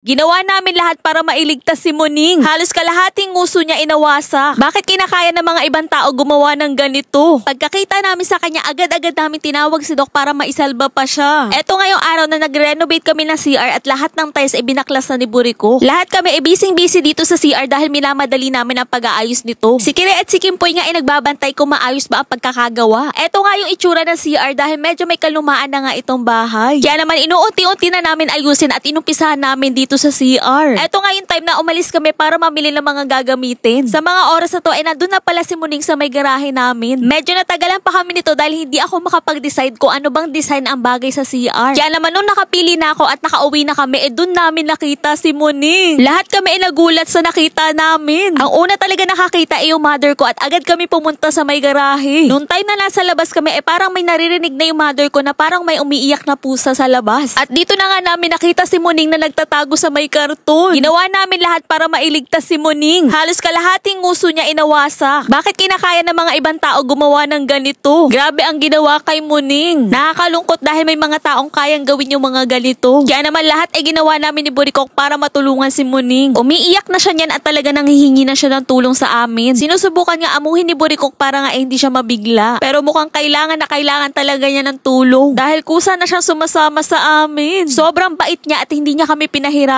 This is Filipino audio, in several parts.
Ginawa namin lahat para mailigtas si Muning. Halos kalahating nguso niya inawasak. Bakit kinakaya ng mga ibang tao gumawa ng ganito? Pagkakita namin sa kanya, agad-agad namin tinawag si Doc para maisalba pa siya. Eto ngayong araw na nag-renovate kami ng CR at lahat ng tiles ay binaklas na ni Buriko. Lahat kami ay busy dito sa CR dahil minamadali namin ang pag-aayos nito. Si Kire at si Kimpoy nga ay nagbabantay kung maayos ba ang pagkakagawa. Eto nga yung itsura ng CR dahil medyo may kalumaan na nga itong bahay. Kaya naman inuunti-unti na namin ayusin at inumpisahan namin dito sa CR. Eto nga yung time na umalis kami para mamili ng mga gagamitin. Sa mga oras na to ay nandun na pala si Muning sa may garahe namin. Medyo natagalan pa kami nito dahil hindi ako makapag-decide kung ano bang design ang bagay sa CR. Kaya naman nung nakapili na ako at nakauwi na kami, dun namin nakita si Muning. Lahat kami ay nagulat sa nakita namin. Ang una talaga nakakita ay yung mother ko at agad kami pumunta sa may garahe. Noong time na nasa labas kami parang may naririnig na yung mother ko na parang may umiiyak na pusa sa labas. At dito na nga namin nakita si Muning na nagtatago sa may karton. Ginawa namin lahat para mailigtas si Muning. Halos kalahating nguso niya inawasak. Bakit kinakaya ng mga ibang tao gumawa ng ganito? Grabe ang ginawa kay Muning. Nakakalungkot dahil may mga taong kayang gawin yung mga ganito. Kaya naman lahat ay ginawa namin ni Burikok para matulungan si Muning. Umiiyak na siya niyan at talaga nanghihingi na siya ng tulong sa amin. Sinusubukan nga amuhin ni Burikok para nga hindi siya mabigla. Pero mukhang kailangan na kailangan talaga niya ng tulong. Dahil kusa na siyang sumasama sa amin. Sobrang bait niya at hindi niya kami pinahirapan.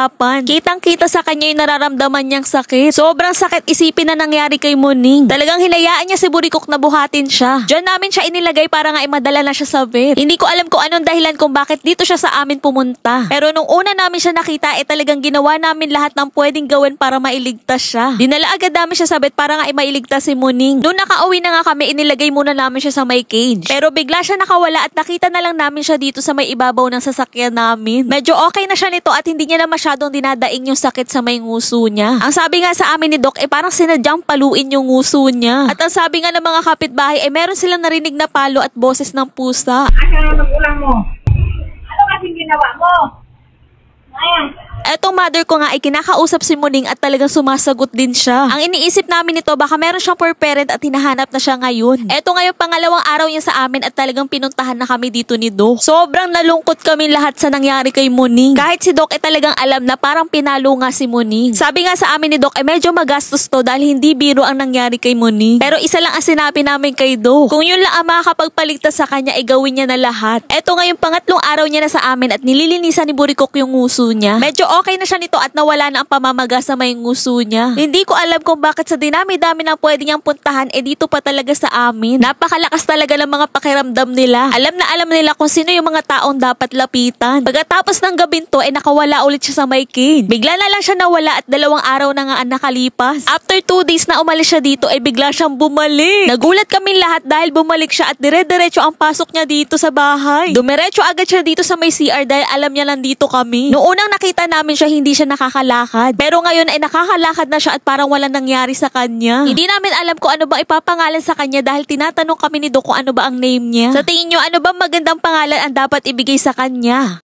Kitang-kita sa kanya yung nararamdaman niyang sakit. Sobrang sakit isipin na nangyari kay Muning. Talagang hinayaan niya si Burikok na buhatin siya. Diyan namin siya inilagay para nga madala na siya sa vet. Hindi ko alam kung anong dahilan kung bakit dito siya sa amin pumunta. Pero nung una namin siya nakita, talagang ginawa namin lahat ng pwedeng gawin para mailigtas siya. Dinala agad namin siya sa vet para nga mailigtas si Muning. Nung nakauwi na nga kami, inilagay muna namin siya sa may cage. Pero bigla siya nakawala at nakita na lang namin siya dito sa may ibabaw ng sasakyan namin. Medyo okay na siya nito at hindi niya na masyadong dinadaing yung sakit sa may nguso niya. Ang sabi nga sa amin ni Doc parang sinadyang paluin yung nguso niya. At ang sabi nga ng mga kapitbahay meron silang narinig na palo at boses ng pusa. Asa na magulang mo? Ano kasing ginawa mo? Ayan. Etong mother ko nga ay kinakausap si Muning at talagang sumasagot din siya. Ang iniisip namin nito baka meron siyang poor parent at hinahanap na siya ngayon. Eto ngayon pangalawang araw niya sa amin at talagang pinuntahan na kami dito ni Doc. Sobrang nalungkot kami lahat sa nangyari kay Muning. Kahit si Doc talagang alam na parang pinalo nga si Muning. Sabi nga sa amin ni Doc medyo magastos to dahil hindi biro ang nangyari kay Muning. Pero isa lang ang sinabi namin kay Doc. Kung yun lang ang makakapagpaligtas sa kanya gawin niya na lahat. Eto ngayon pangatlong araw niya na sa amin at nililinisan ni Burikok yung nguso niya. Medyo okay na siya nito at nawala na ang pamamaga sa may nguso niya. Hindi ko alam kung bakit sa dinami-dami ng pwede niyang puntahan dito pa talaga sa amin. Napakalakas talaga ng mga pakiramdam nila. Alam na alam nila kung sino yung mga taong dapat lapitan. Pagkatapos ng gabing to nakawala ulit siya sa may cage. Bigla na lang siya nawala at 2 araw na nga ang nakalipas. After 2 days na umalis siya dito bigla siyang bumalik. Nagulat kami lahat dahil bumalik siya at dire-diretso ang pasok niya dito sa bahay. Dumiretso agad siya dito sa may CR dahil alam niya lang dito kami. Noong unang nakita namin siya hindi siya nakakalakad. Pero ngayon nakakalakad na siya at parang walang nangyari sa kanya. Hindi namin alam kung ano ba ipapangalan sa kanya dahil tinatanong kami ni Doc kung ano ba ang name niya. Sa tingin niyo ano ba magandang pangalan ang dapat ibigay sa kanya?